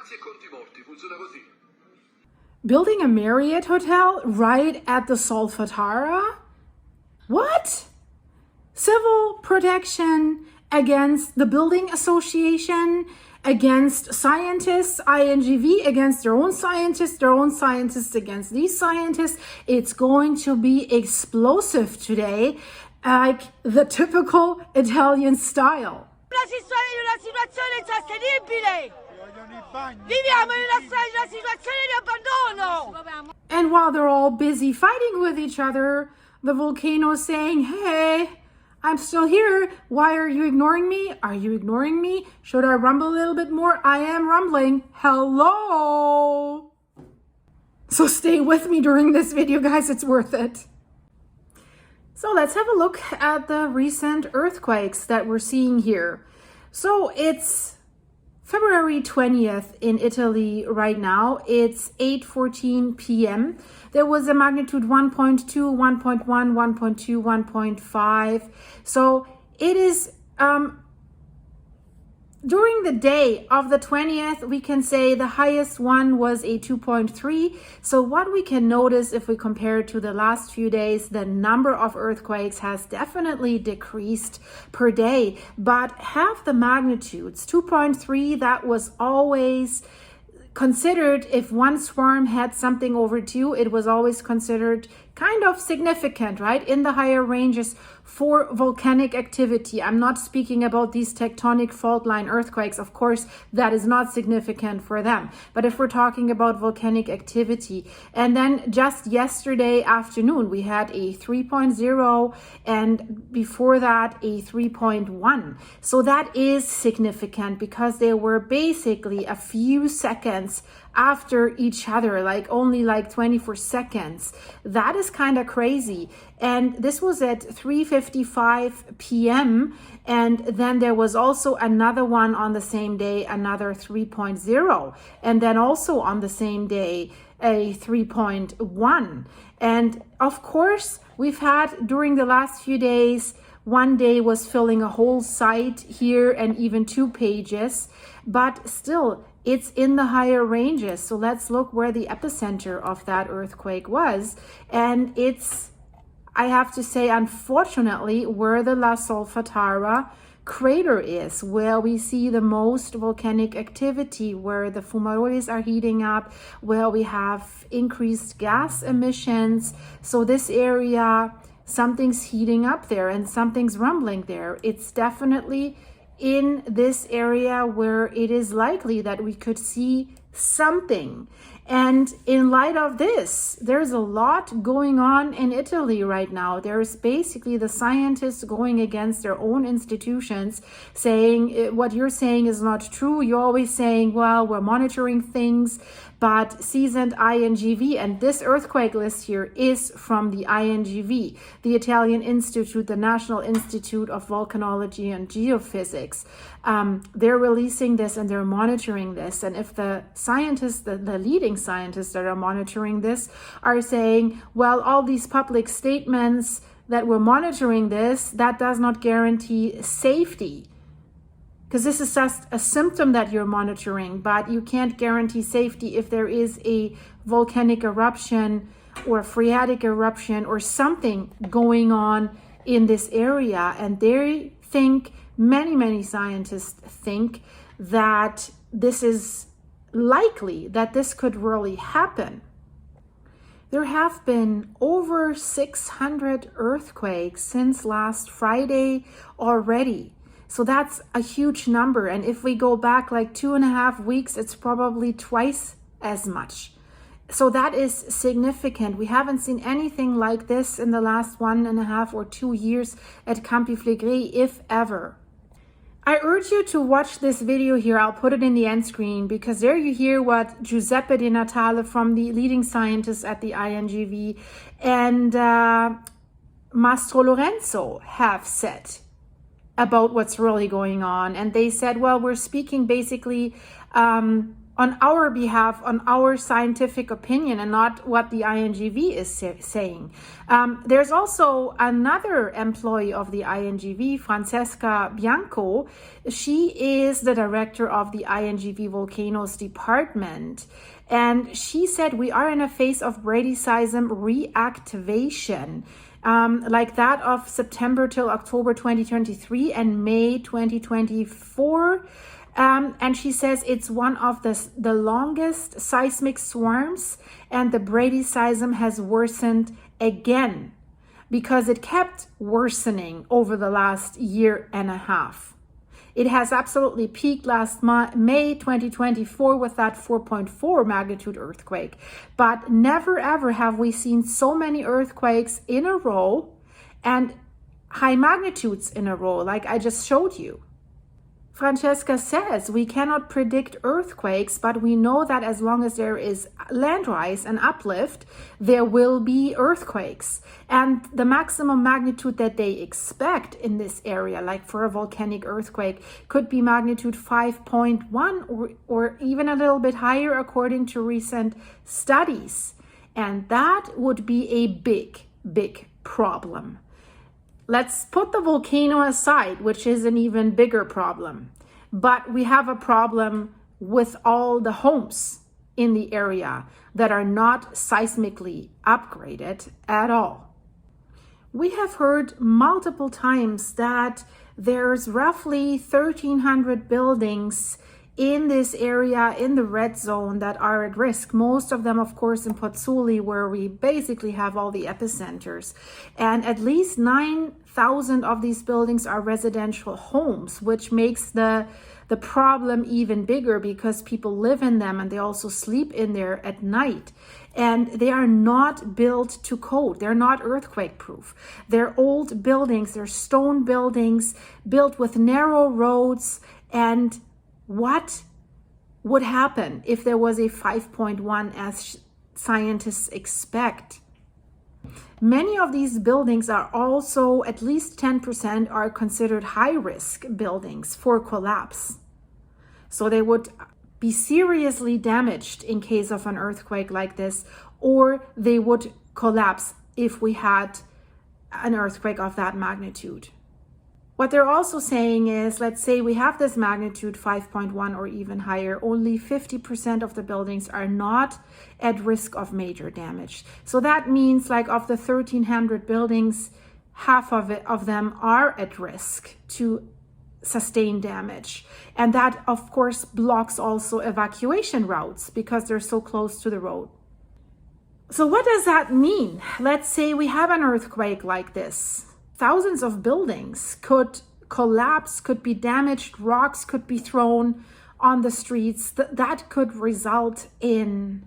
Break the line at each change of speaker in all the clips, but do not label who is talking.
casi e conti morti, funziona così.
Building a Marriott hotel right at the Solfatara? What? Civil protection against the building association, against scientists, INGV against their own scientists against these scientists. It's going to be explosive today, like the typical Italian style.
Una situazione insostenibile! Viviamo in una situazione di abbandono!
And while they're all busy fighting with each other, the volcano is saying, hey, I'm still here. Why are you ignoring me? Are you ignoring me? Should I rumble a little bit more? I am rumbling. Hello. So stay with me during this video, guys. It's worth it. So let's have a look at the recent earthquakes that we're seeing here. So it's February 20th in Italy right now. It's 8:14 p.m. There was a magnitude 1.2, 1.1, 1.2, 1.5. So it is during the day of the 20th, we can say the highest one was a 2.3. So what we can notice if we compare it to the last few days, the number of earthquakes has definitely decreased per day, but half the magnitudes, 2.3, that was always considered, if one swarm had something over 2, it was always considered kind of significant, right? In the higher ranges for volcanic activity. I'm not speaking about these tectonic fault line earthquakes. Of course, that is not significant for them. But if we're talking about volcanic activity, and then just yesterday afternoon, we had a 3.0 and before that a 3.1. So that is significant because they were basically a few seconds after each other, like only like 24 seconds. That is kind of crazy. And this was at 3:55 p.m. And then there was also another one on the same day, another 3.0. And then also on the same day, a 3.1. And of course, we've had during the last few days, one day was filling a whole site here and even 2 pages, but still it's in the higher ranges. So let's look where the epicenter of that earthquake was. And it's, I have to say, unfortunately, where the La Solfatara crater is, where we see the most volcanic activity, where the fumaroles are heating up, where we have increased gas emissions. So this area, something's heating up there and something's rumbling there. It's definitely in this area where it is likely that we could see something. And in light of this, there's a lot going on in Italy right now. There's basically the scientists going against their own institutions, saying what you're saying is not true. You're always saying, well, we're monitoring things, but seasoned INGV, and this earthquake list here is from the INGV, the Italian Institute, the National Institute of Volcanology and Geophysics. They're releasing this and they're monitoring this. And if the scientists, the leading scientists that are monitoring this are saying, well, all these public statements that we're monitoring this, that does not guarantee safety. Because this is just a symptom that you're monitoring, but you can't guarantee safety if there is a volcanic eruption or phreatic eruption or something going on in this area. And they think, many scientists think that this is likely, that this could really happen. There have been over 600 earthquakes since last Friday already. So that's a huge number. And if we go back like 2.5 weeks, it's probably twice as much. So that is significant. We haven't seen anything like this in the last 1.5 or 2 years at Campi Flegrei, if ever. I urge you to watch this video here. I'll put it in the end screen because there you hear what Giuseppe Di Natale from the leading scientists at the INGV and Mastro Lorenzo have said about what's really going on. And they said, well, we're speaking basically on our behalf, on our scientific opinion, and not what the INGV is saying. There's also another employee of the INGV, Francesca Bianco. She is the director of the INGV Volcanoes department. And she said, we are in a phase of bradyseism reactivation, like that of September till October 2023 and May 2024. And she says it's one of the longest seismic swarms, and the bradyseism has worsened again because it kept worsening over the last year and a half. It has absolutely peaked last May 2024 with that 4.4 magnitude earthquake. But never ever have we seen so many earthquakes in a row and high magnitudes in a row, like I just showed you. Francesca says we cannot predict earthquakes, but we know that as long as there is land rise and uplift, there will be earthquakes. And the maximum magnitude that they expect in this area, like for a volcanic earthquake, could be magnitude 5.1 or even a little bit higher according to recent studies. And that would be a big, big problem. Let's put the volcano aside, which is an even bigger problem. But we have a problem with all the homes in the area that are not seismically upgraded at all. We have heard multiple times that there's roughly 1,300 buildings in this area, in the red zone, that are at risk. Most of them, of course, in Pozzuoli, where we basically have all the epicenters. And at least 9,000 of these buildings are residential homes, which makes the problem even bigger because people live in them and they also sleep in there at night. And they are not built to code. They're not earthquake proof. They're old buildings. They're stone buildings built with narrow roads. And what would happen if there was a 5.1 as scientists expect? Many of these buildings are also, at least 10% are considered high-risk buildings for collapse. So they would be seriously damaged in case of an earthquake like this, or they would collapse if we had an earthquake of that magnitude. What they're also saying is, let's say we have this magnitude 5.1 or even higher, only 50% of the buildings are not at risk of major damage. So that means, like, of the 1,300 buildings, half of them are at risk to sustain damage. And that, of course, blocks also evacuation routes because they're so close to the road. So what does that mean? Let's say we have an earthquake like this. Thousands of buildings could collapse, could be damaged, rocks could be thrown on the streets. That could result in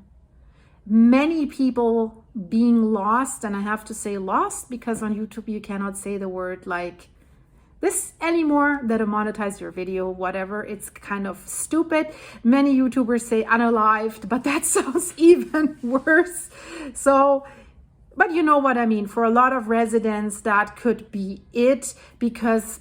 many people being lost. And I have to say lost because on YouTube you cannot say the word like this anymore. That'll monetize your video, whatever. It's kind of stupid. Many YouTubers say unalived, but that sounds even worse. But you know what I mean. For a lot of residents, that could be it, because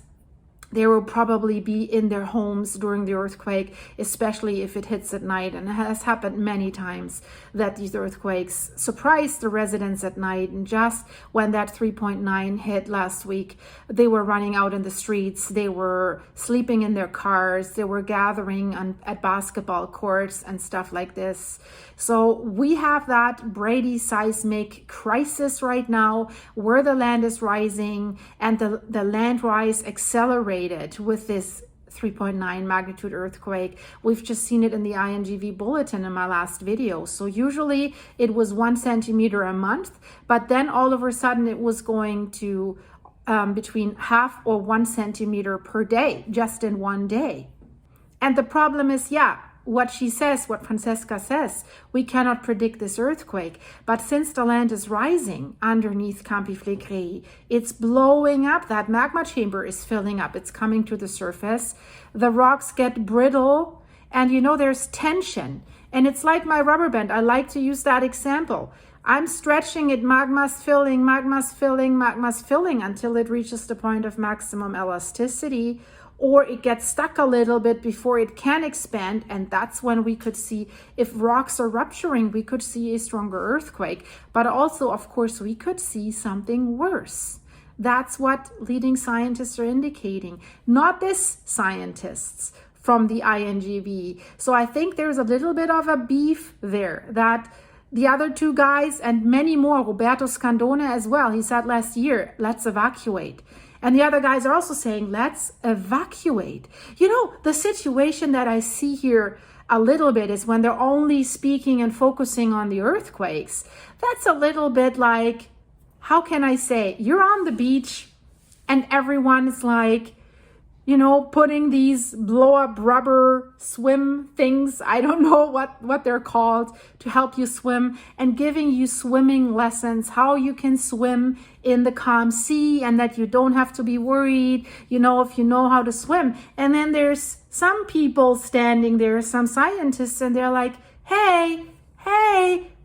they will probably be in their homes during the earthquake, especially if it hits at night. And it has happened many times that these earthquakes surprise the residents at night. And just when that 3.9 hit last week, they were running out in the streets. They were sleeping in their cars. They were gathering at basketball courts and stuff like this. So we have that Brady seismic crisis right now, where the land is rising and the land rise accelerated with this 3.9 magnitude earthquake. We've just seen it in the INGV bulletin in my last video. So usually it was 1 centimeter a month, but then all of a sudden it was going to between half or 1 centimeter per day, just in one day. And the problem is, what she says, what Francesca says, we cannot predict this earthquake. But since the land is rising underneath Campi Flegrei, it's blowing up. That magma chamber is filling up. It's coming to the surface. The rocks get brittle, and there's tension. And it's like my rubber band. I like to use that example. I'm stretching it, magma's filling until it reaches the point of maximum elasticity. or it gets stuck a little bit before it can expand. And that's when we could see, if rocks are rupturing, we could see a stronger earthquake. But also, of course, we could see something worse. That's what leading scientists are indicating, not this scientists from the INGB. So I think there's a little bit of a beef there, that the other two guys and many more, Roberto Scandone as well, he said last year, let's evacuate. And the other guys are also saying, let's evacuate. You know, the situation that I see here a little bit is when they're only speaking and focusing on the earthquakes. That's a little bit like, how can I say, you're on the beach and everyone is like, you know, putting these blow up rubber swim things, I don't know what they're called, to help you swim, and giving you swimming lessons, how you can swim in the calm sea and that you don't have to be worried, you know, if you know how to swim. And then there's some people standing there, some scientists, and they're like, hey,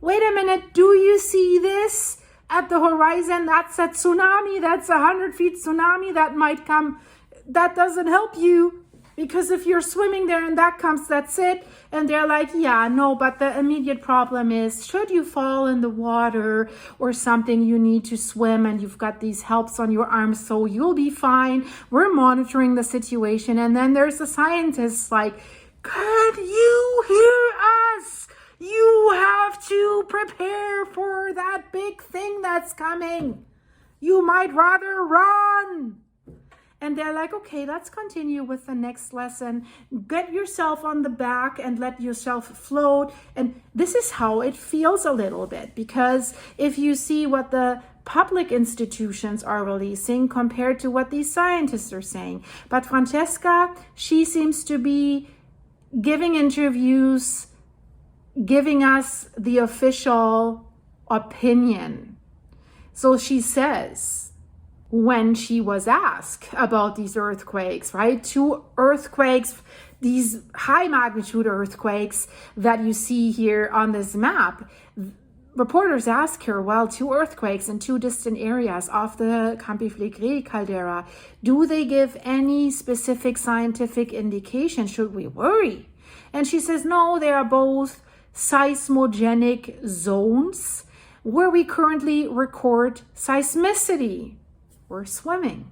wait a minute, do you see this at the horizon? That's a tsunami, that's 100 feet tsunami that might come. That doesn't help you, because if you're swimming there and that comes, that's it. And they're like, yeah, no, but the immediate problem is, should you fall in the water or something, you need to swim and you've got these helps on your arms, so you'll be fine. We're monitoring the situation. And then there's the scientists like, can you hear us? You have to prepare for that big thing that's coming. You might rather run. And they're like, okay, let's continue with the next lesson. Get yourself on the back and let yourself float. And this is how it feels a little bit, because if you see what the public institutions are releasing compared to what these scientists are saying. But Francesca, she seems to be giving interviews, giving us the official opinion. So she says, when she was asked about these earthquakes, right? 2 earthquakes, these high magnitude earthquakes that you see here on this map. Reporters ask her, well, 2 earthquakes in 2 distant areas of the Campi Flegrei caldera. Do they give any specific scientific indication? Should we worry? And she says, no, they are both seismogenic zones where we currently record seismicity. We're swimming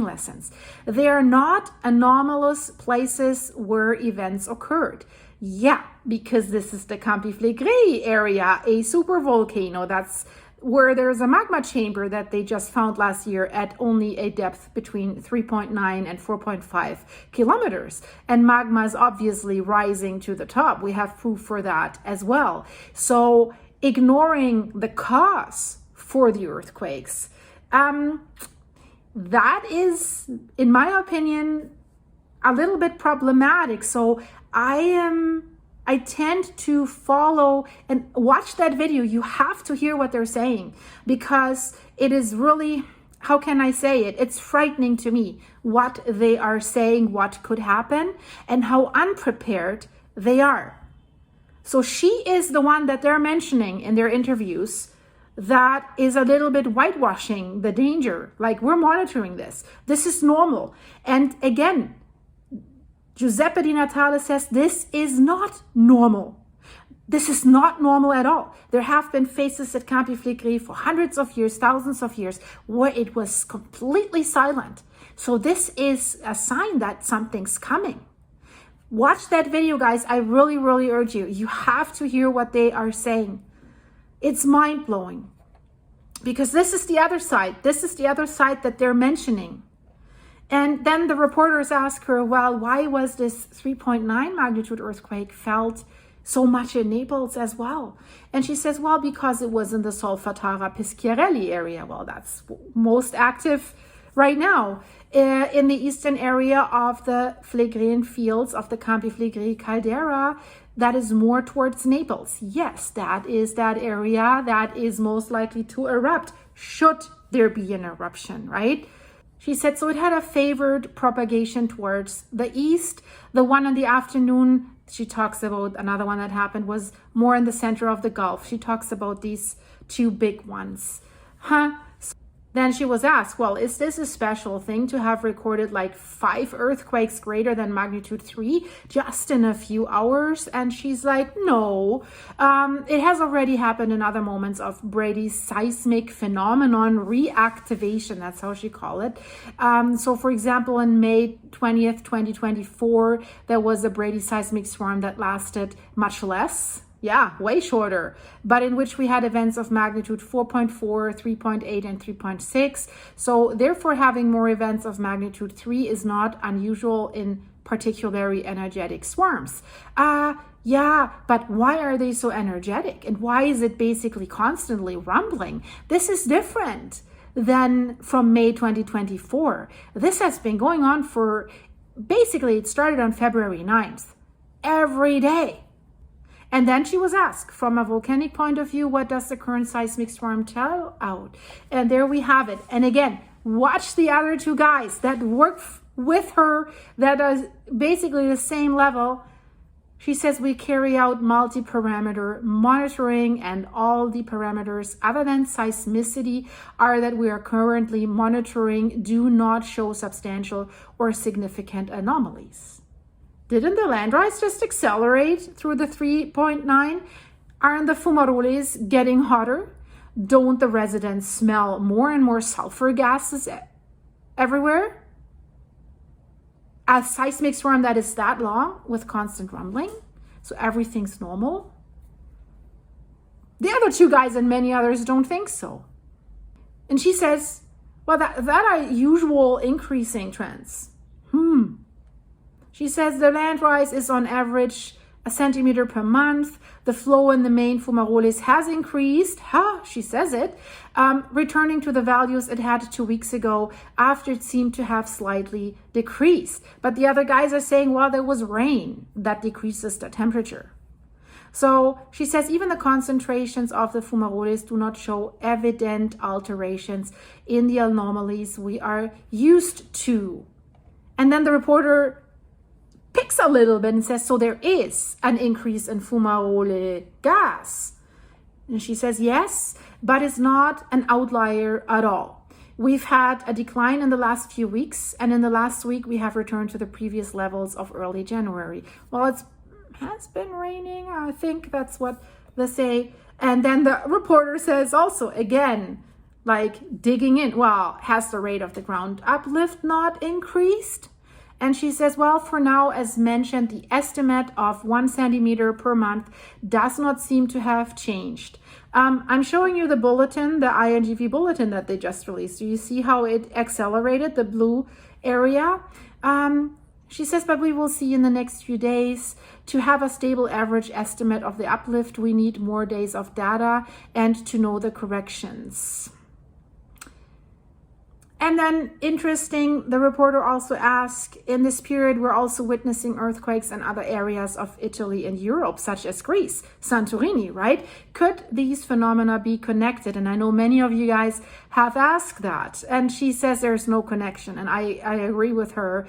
lessons. They are not anomalous places where events occurred. Yeah, because this is the Campi Flegrei area, a super volcano. That's where there's a magma chamber that they just found last year at only a depth between 3.9 and 4.5 kilometers. And magma is obviously rising to the top. We have proof for that as well. So ignoring the cause for the earthquakes, that is, in my opinion, a little bit problematic. So I tend to follow and watch that video. You have to hear what they're saying, because it is really, how can I say it? It's frightening to me what they are saying, what could happen, and how unprepared they are. So she is the one that they're mentioning in their interviews that is a little bit whitewashing the danger. Like, we're monitoring this. This is normal. And again, Giuseppe Di Natale says this is not normal. This is not normal at all. There have been phases at Campi Flegrei for hundreds of years, thousands of years, where it was completely silent. So this is a sign that something's coming. Watch that video, guys. I really, really urge you. You have to hear what they are saying. It's mind-blowing, because this is the other side. This is the other side that they're mentioning. And then the reporters ask her, well, why was this 3.9 magnitude earthquake felt so much in Naples as well? And she says, well, because it was in the Solfatara Peschiarelli area. Well, that's most active right now in the eastern area of the Flegreian fields of the Campi Flegrei caldera. That is more towards Naples. Yes, that is that area that is most likely to erupt should there be an eruption, right? She said, so it had a favored propagation towards the east. The one in the afternoon, she talks about, another one that happened was more in the center of the Gulf. She talks about these 2 big ones. Then she was asked, well, is this a special thing to have recorded like 5 earthquakes greater than magnitude 3 just in a few hours? And she's like, no, it has already happened in other moments of Brady's seismic phenomenon reactivation. That's how she called it. So for example, in May 20th, 2024, there was a Brady seismic storm that lasted much less. Yeah, way shorter, but in which we had events of magnitude 4.4, 3.8, and 3.6. So therefore, having more events of magnitude 3 is not unusual in particularly energetic storms. Yeah, but why are they so energetic? And why is it basically constantly rumbling? This is different than from May 2024. This has been going on for, basically it started on February 9th, every day. And then she was asked, from a volcanic point of view, what does the current seismic storm tell out? And there we have it. And again, watch the other 2 guys that work with her, that are basically the same level. She says we carry out multi-parameter monitoring, and all the parameters other than seismicity are that we are currently monitoring do not show substantial or significant anomalies. Didn't the land rise just accelerate through the 3.9? Aren't the fumaroles getting hotter? Don't the residents smell more and more sulfur gases everywhere? A seismic storm that is that long with constant rumbling, so everything's normal? The other 2 guys and many others don't think so. And she says, well, that are usual increasing trends. She says the land rise is on average a centimeter per month. The flow in the main fumaroles has increased. She says it, returning to the values it had 2 weeks ago after it seemed to have slightly decreased. But the other guys are saying, well, there was rain that decreases the temperature. So she says even the concentrations of the fumaroles do not show evident alterations in the anomalies we are used to. And then the reporter picks a little bit and says, so there is an increase in fumarole gas. And she says, yes, but it's not an outlier at all. We've had a decline in the last few weeks, and in the last week, we have returned to the previous levels of early January. Well, it has been raining. I think that's what they say. And then the reporter says also, again, like digging in, well, has the rate of the ground uplift not increased? And she says, well, for now, as mentioned, the estimate of 1 centimeter per month does not seem to have changed. I'm showing you the bulletin, the INGV bulletin that they just released. Do you see how it accelerated, the blue area? She says, but we will see in the next few days. To have a stable average estimate of the uplift, we need more days of data and to know the corrections. And then, interesting, the reporter also asked, in this period, we're also witnessing earthquakes in other areas of Italy and Europe, such as Greece, Santorini, right? Could these phenomena be connected? And I know many of you guys have asked that. And she says there's no connection. And I agree with her.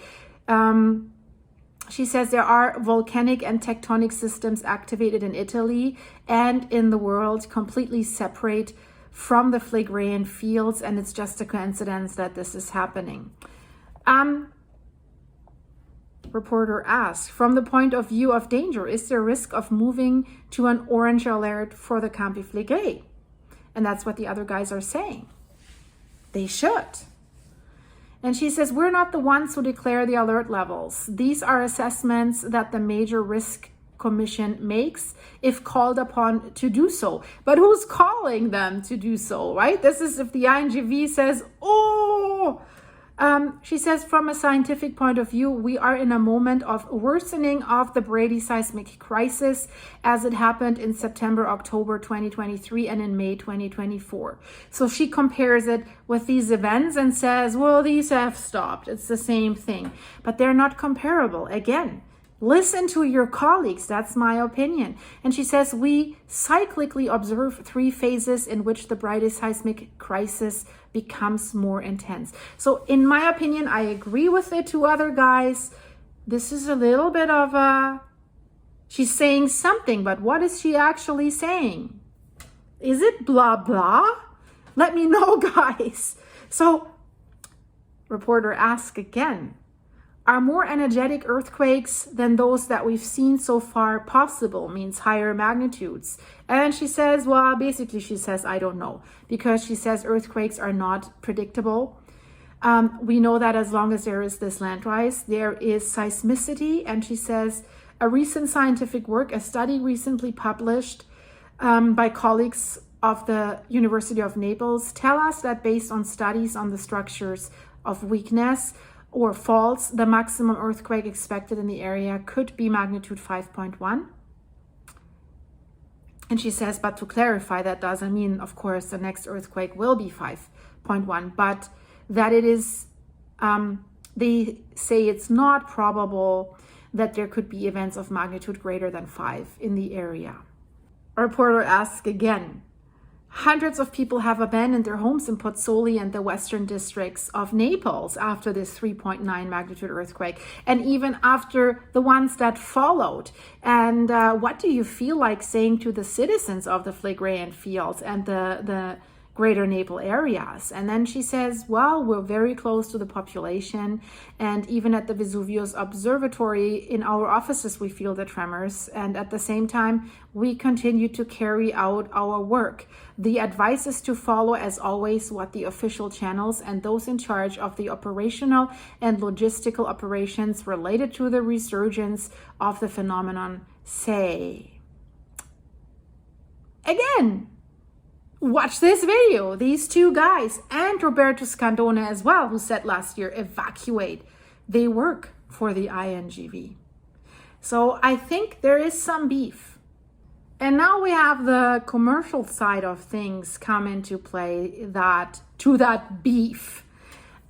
She says there are volcanic and tectonic systems activated in Italy and in the world, completely separate from the Flegrei fields, and it's just a coincidence that this is happening. Reporter asks, from the point of view of danger, is there a risk of moving to an orange alert for the Campi Flegrei? And that's what the other guys are saying. They should. And she says, we're not the ones who declare the alert levels. These are assessments that the Major Risk Commission makes if called upon to do so. But who's calling them to do so, right? This is if the INGV says, oh, she says, from a scientific point of view, we are in a moment of worsening of the Brady seismic crisis as it happened in September, October 2023 and in May 2024. So she compares it with these events and says, well, these have stopped. It's the same thing, but they're not comparable. Again, listen to your colleagues. That's my opinion. And she says, we cyclically observe 3 phases in which the Brady seismic crisis becomes more intense. So in my opinion, I agree with the 2 other guys. This is a little bit of a, she's saying something, but what is she actually saying? Is it blah, blah? Let me know, guys. So, reporter asks again, are more energetic earthquakes than those that we've seen so far possible? Means higher magnitudes. And she says, well, basically she says, I don't know, because she says earthquakes are not predictable. We know that as long as there is this land rise, there is seismicity. And she says, a recent scientific work, a study recently published by colleagues of the University of Naples, tell us that based on studies on the structures of weakness or faults, the maximum earthquake expected in the area could be magnitude 5.1. And she says, but to clarify, that doesn't mean, of course, the next earthquake will be 5.1, but that it is, they say it's not probable that there could be events of magnitude greater than 5 in the area. A reporter asks again, hundreds of people have abandoned their homes in Pozzuoli and the western districts of Naples after this 3.9 magnitude earthquake, and even after the ones that followed. And what do you feel like saying to the citizens of the Flegrei fields and the greater Naples areas? And then she says, well, we're very close to the population, and even at the Vesuvius Observatory in our offices we feel the tremors, and at the same time we continue to carry out our work. The advice is to follow, as always, what the official channels and those in charge of the operational and logistical operations related to the resurgence of the phenomenon say. Again, watch this video. These two guys, and Roberto Scandone as well, who said last year, evacuate. They work for the INGV. So I think there is some beef. And now we have the commercial side of things come into play to that beef.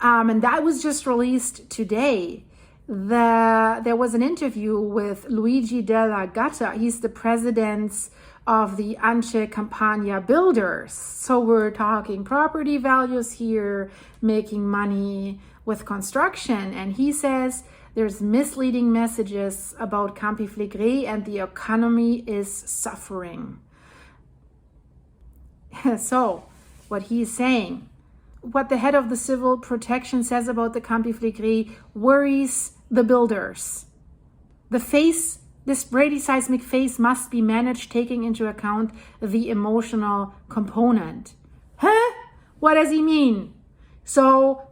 And that was just released today. There was an interview with Luigi Della Gatta. He's the president of the Ance Campagna builders. So we're talking property values here, making money with construction. And he says there's misleading messages about Campi Flegrei and the economy is suffering. So what he's saying, what the head of the civil protection says about the Campi Flegrei worries the builders. This Brady seismic phase must be managed taking into account the emotional component. Huh? What does he mean? So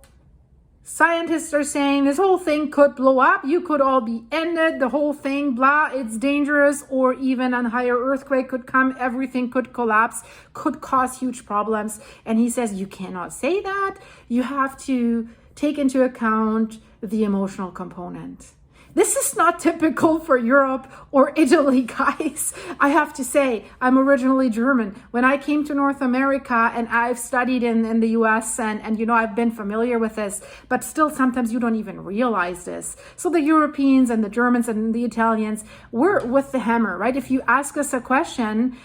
scientists are saying this whole thing could blow up. You could all be ended. The whole thing, blah, it's dangerous. Or even a higher earthquake could come. Everything could collapse, could cause huge problems. And he says you cannot say that. You have to take into account the emotional component. This is not typical for Europe or Italy, guys. I have to say, I'm originally German. When I came to North America, and I've studied in the US, and you know, I've been familiar with this, but still sometimes you don't even realize this. So the Europeans and the Germans and the Italians, we're with the hammer, right? If you ask us a question,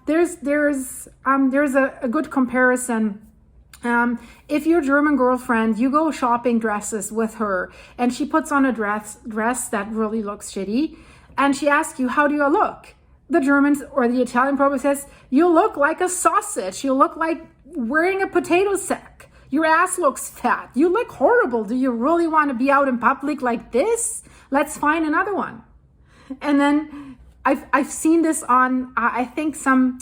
there's a good comparison. If your German girlfriend, you go shopping dresses with her and she puts on a dress that really looks shitty, and she asks you, how do you look? The Germans or the Italian probably says, you look like a sausage. You look like wearing a potato sack. Your ass looks fat. You look horrible. Do you really want to be out in public like this? Let's find another one. And then I've seen this on, I think some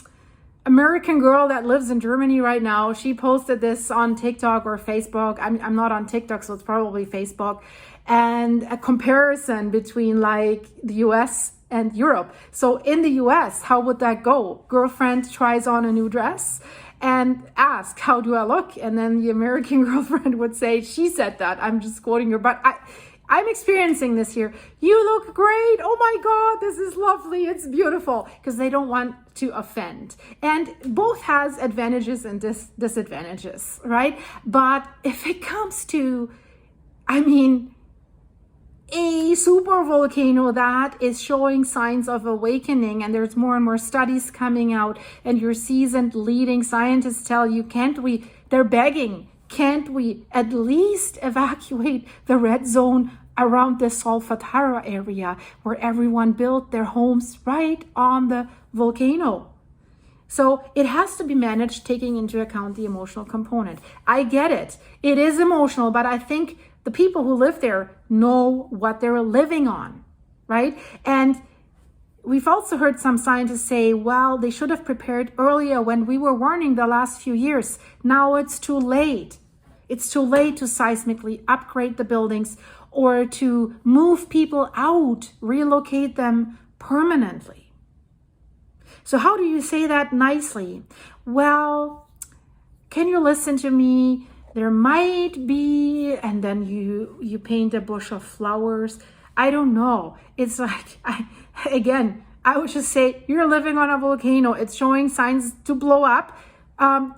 American girl that lives in Germany right now. She posted this on TikTok or Facebook. I'm not on TikTok, so it's probably Facebook. And a comparison between like the US and Europe. So in the US, how would that go? Girlfriend tries on a new dress and asks, how do I look? And then the American girlfriend would say, she said that. I'm just quoting her, but I'm experiencing this here. You look great. Oh my God, this is lovely. It's beautiful. Because they don't want to offend. And both has advantages and disadvantages, right? But if it comes to, a super volcano that is showing signs of awakening, and there's more and more studies coming out, and your seasoned leading scientists tell you, they're begging, can't we at least evacuate the red zone around the Solfatara area where everyone built their homes right on the volcano? So it has to be managed taking into account the emotional component. I get it. It is emotional, but I think the people who live there know what they're living on, right? And we've also heard some scientists say, well, they should have prepared earlier when we were warning the last few years. Now it's too late. It's too late to seismically upgrade the buildings or to move people out, relocate them permanently. So how do you say that nicely? Well, can you listen to me? There might be, and then you paint a bush of flowers. I don't know. It's like, I would just say, you're living on a volcano. It's showing signs to blow up.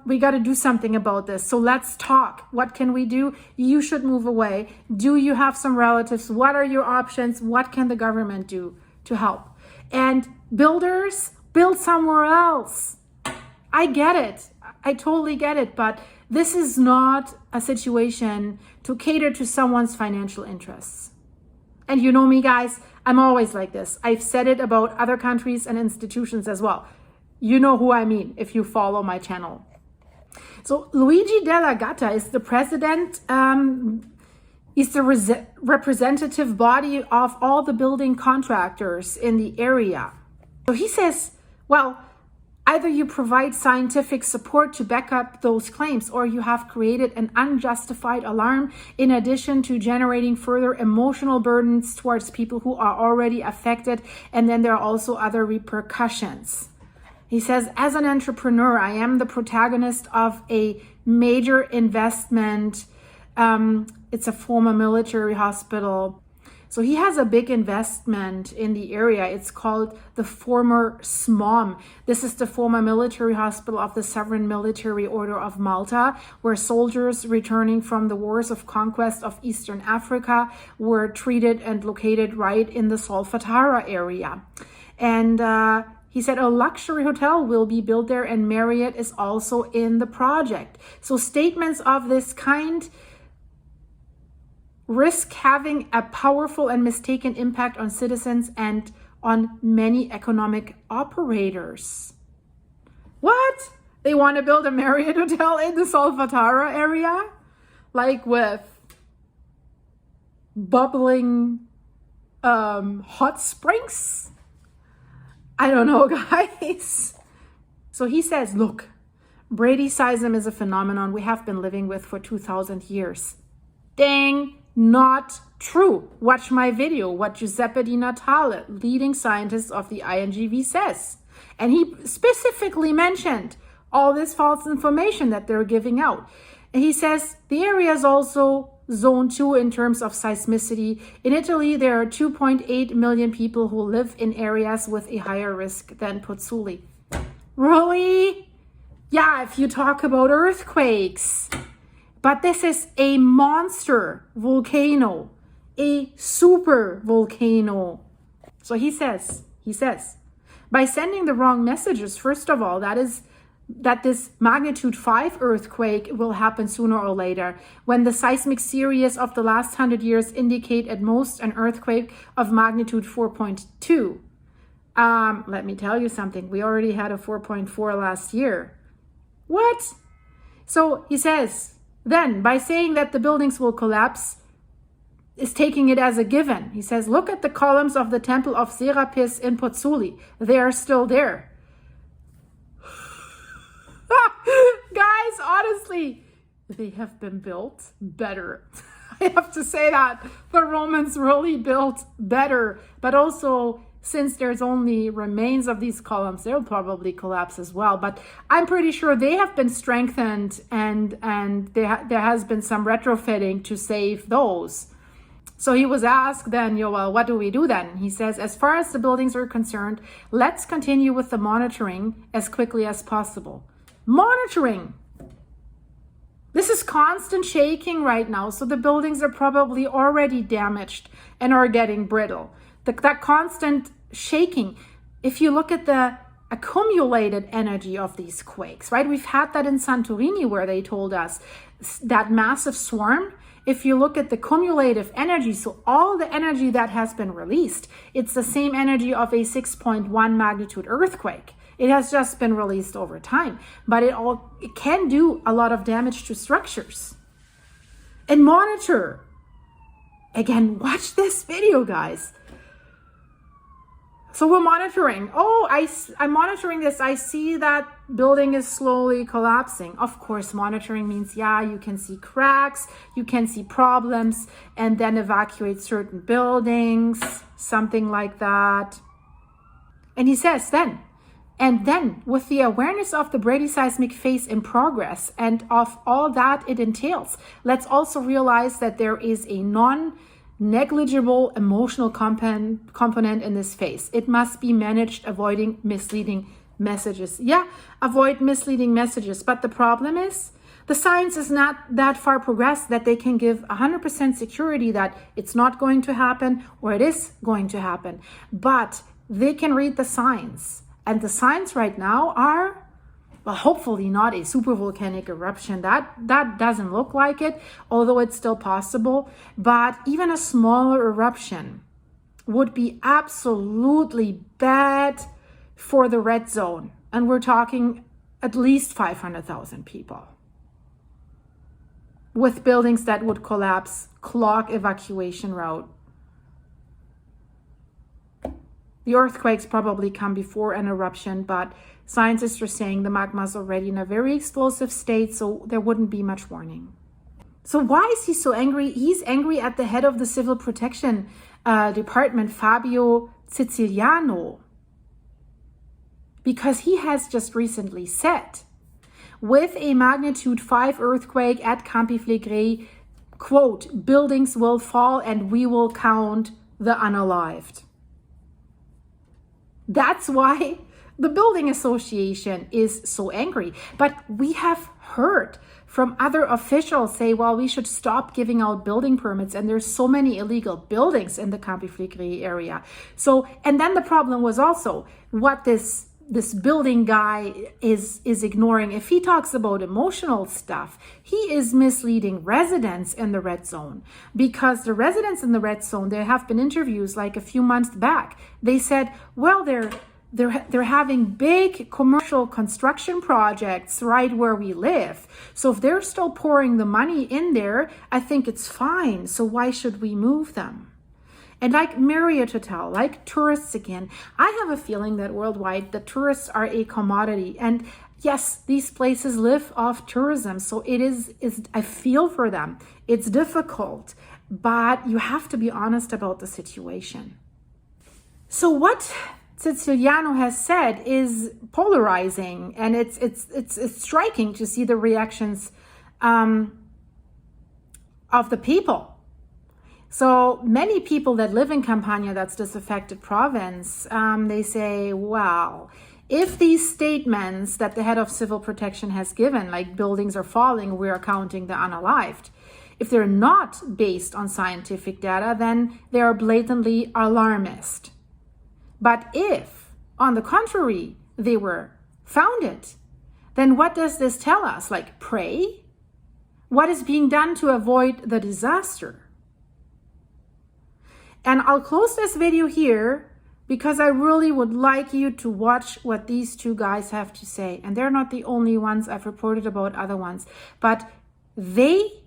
We got to do something about this. So let's talk. What can we do? You should move away. Do you have some relatives? What are your options? What can the government do to help? And builders, build somewhere else. I get it. I totally get it. But this is not a situation to cater to someone's financial interests. And you know me, guys, I'm always like this. I've said it about other countries and institutions as well. You know who I mean if you follow my channel. So Luigi Della Gatta is the president, is the representative body of all the building contractors in the area. So he says, well, either you provide scientific support to back up those claims, or you have created an unjustified alarm in addition to generating further emotional burdens towards people who are already affected. And then there are also other repercussions. He says, as an entrepreneur, I am the protagonist of a major investment. It's a former military hospital. So he has a big investment in the area. It's called the former SMOM. This is the former military hospital of the Sovereign Military Order of Malta, where soldiers returning from the wars of conquest of Eastern Africa were treated and located right in the Solfatara area. And he said a luxury hotel will be built there, and Marriott is also in the project. So statements of this kind risk having a powerful and mistaken impact on citizens and on many economic operators. What? They want to build a Marriott hotel in the Solfatara area? Like with bubbling hot springs? I don't know, guys. So he says, look, Brady seism is a phenomenon we have been living with for 2,000 years. Dang. Not true. Watch my video, what Giuseppe Di Natale, leading scientist of the INGV, says. And he specifically mentioned all this false information that they're giving out. And he says the area is also zone 2 in terms of seismicity. In Italy, there are 2.8 million people who live in areas with a higher risk than Pozzuoli. Really? Yeah, if you talk about earthquakes. But this is a monster volcano, a super volcano. So he says, by sending the wrong messages, first of all, that this magnitude 5 earthquake will happen sooner or later, when the seismic series of the last 100 years indicate at most an earthquake of magnitude 4.2. Let me tell you something. We already had a 4.4 last year. What? So he says, then, by saying that the buildings will collapse, is taking it as a given. He says, look at the columns of the temple of Serapis in Pozzuoli. They are still there. Guys, honestly, they have been built better. I have to say that. The Romans really built better. But also, since there's only remains of these columns, they'll probably collapse as well. But I'm pretty sure they have been strengthened, and there has been some retrofitting to save those. So he was asked then, well, what do we do then? He says, as far as the buildings are concerned, let's continue with the monitoring as quickly as possible. Monitoring! This is constant shaking right now, so the buildings are probably already damaged and are getting brittle. That constant shaking, if you look at the accumulated energy of these quakes, right? We've had that in Santorini where they told us that massive swarm. If you look at the cumulative energy, so all the energy that has been released, it's the same energy of a 6.1 magnitude earthquake. It has just been released over time, but it can do a lot of damage to structures. And monitor. Again, watch this video, guys. So we're monitoring. Oh, I'm monitoring this. I see that building is slowly collapsing. Of course, monitoring means, yeah, you can see cracks, you can see problems, and then evacuate certain buildings, something like that. And he says then, and then with the awareness of the bradyseismic phase in progress and of all that it entails, let's also realize that there is a non-negligible emotional component in this phase. It must be managed, avoiding misleading messages. Yeah, avoid misleading messages. But the problem is, the science is not that far progressed that they can give 100% security that it's not going to happen or it is going to happen. But they can read the signs. And the signs right now are, well, hopefully not a supervolcanic eruption. That doesn't look like it, although it's still possible. But even a smaller eruption would be absolutely bad for the red zone. And we're talking at least 500,000 people. With buildings that would collapse, clog evacuation route. The earthquakes probably come before an eruption, but scientists are saying the magma is already in a very explosive state, so there wouldn't be much warning. So why is he so angry? He's angry at the head of the Civil Protection Department, Fabio Siciliano, because he has just recently said, with a magnitude 5 earthquake at Campi Flegrei, quote, buildings will fall and we will count the unalived. That's why the building association is so angry. But we have heard from other officials say, well, we should stop giving out building permits. And there's so many illegal buildings in the Campi Flegrei area. So, and then the problem was also what this building guy is ignoring. If he talks about emotional stuff, he is misleading residents in the red zone, because the residents in the red zone, there have been interviews like a few months back. They said, well, they're having big commercial construction projects right where we live. So if they're still pouring the money in there, I think it's fine. So why should we move them? And like Marriott Hotel, like tourists again, I have a feeling that worldwide the tourists are a commodity. And yes, these places live off tourism. So it is I feel for them. It's difficult, but you have to be honest about the situation. So what Siciliano has said is polarizing, and it's striking to see the reactions of the people. So many people that live in Campania, that's this affected province, they say, wow, if these statements that the head of civil protection has given, like buildings are falling, we are counting the unalived, if they're not based on scientific data, then they are blatantly alarmist. But if, on the contrary, they were founded, then what does this tell us? Like, pray? What is being done to avoid the disaster? And I'll close this video here because I really would like you to watch what these two guys have to say. And they're not the only ones. I've reported about other ones. But they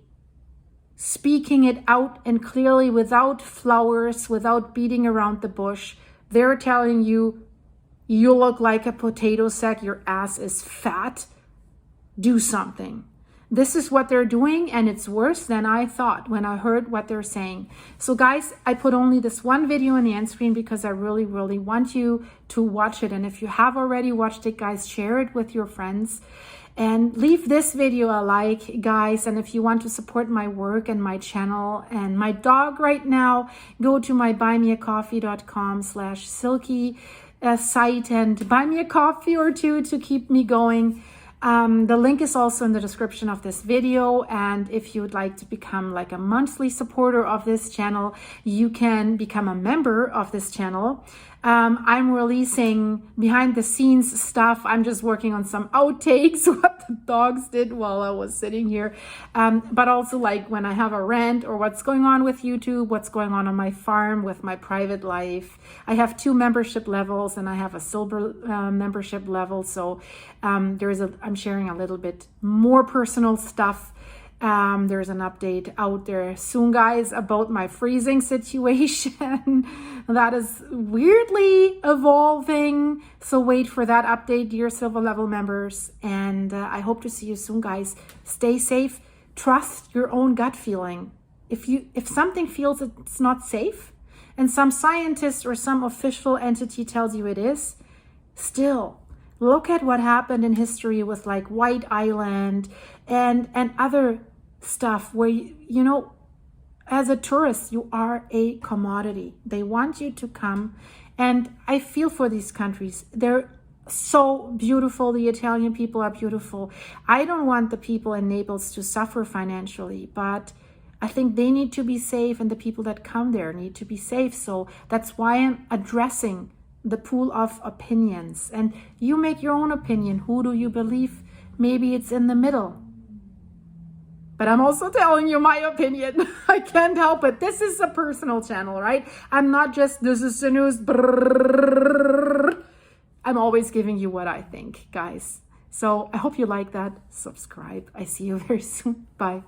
speaking it out and clearly, without flowers, without beating around the bush, they're telling you, you look like a potato sack, your ass is fat, do something. This is what they're doing, and it's worse than I thought when I heard what they're saying. So guys, I put only this one video on the end screen because I really, really want you to watch it. And if you have already watched it, guys, share it with your friends. And leave this video a like, guys. And if you want to support my work and my channel and my dog right now, go to my buymeacoffee.com/silky site and buy me a coffee or two to keep me going. The link is also in the description of this video, and if you would like to become like a monthly supporter of this channel, you can become a member of this channel. I'm releasing behind the scenes stuff. I'm just working on some outtakes, what the dogs did while I was sitting here. But also like when I have a rant or what's going on with YouTube, what's going on my farm with my private life. I have 2 membership levels and I have a silver membership level. So I'm sharing a little bit more personal stuff. There's an update out there soon, guys, about my freezing situation. That is weirdly evolving. So wait for that update, dear silver level members. And I hope to see you soon, guys. Stay safe. Trust your own gut feeling. If something feels it's not safe, and some scientist or some official entity tells you it is, still look at what happened in history with like White Island and other stuff where, you know, as a tourist, you are a commodity. They want you to come. And I feel for these countries. They're so beautiful. The Italian people are beautiful. I don't want the people in Naples to suffer financially, but I think they need to be safe, and the people that come there need to be safe. So that's why I'm addressing the pool of opinions, and you make your own opinion. Who do you believe? Maybe it's in the middle, but I'm also telling you my opinion. I can't help it. This is a personal channel, right? I'm not just this is the news. I'm always giving you what I think, guys. So I hope you like that. Subscribe. I see you very soon. Bye.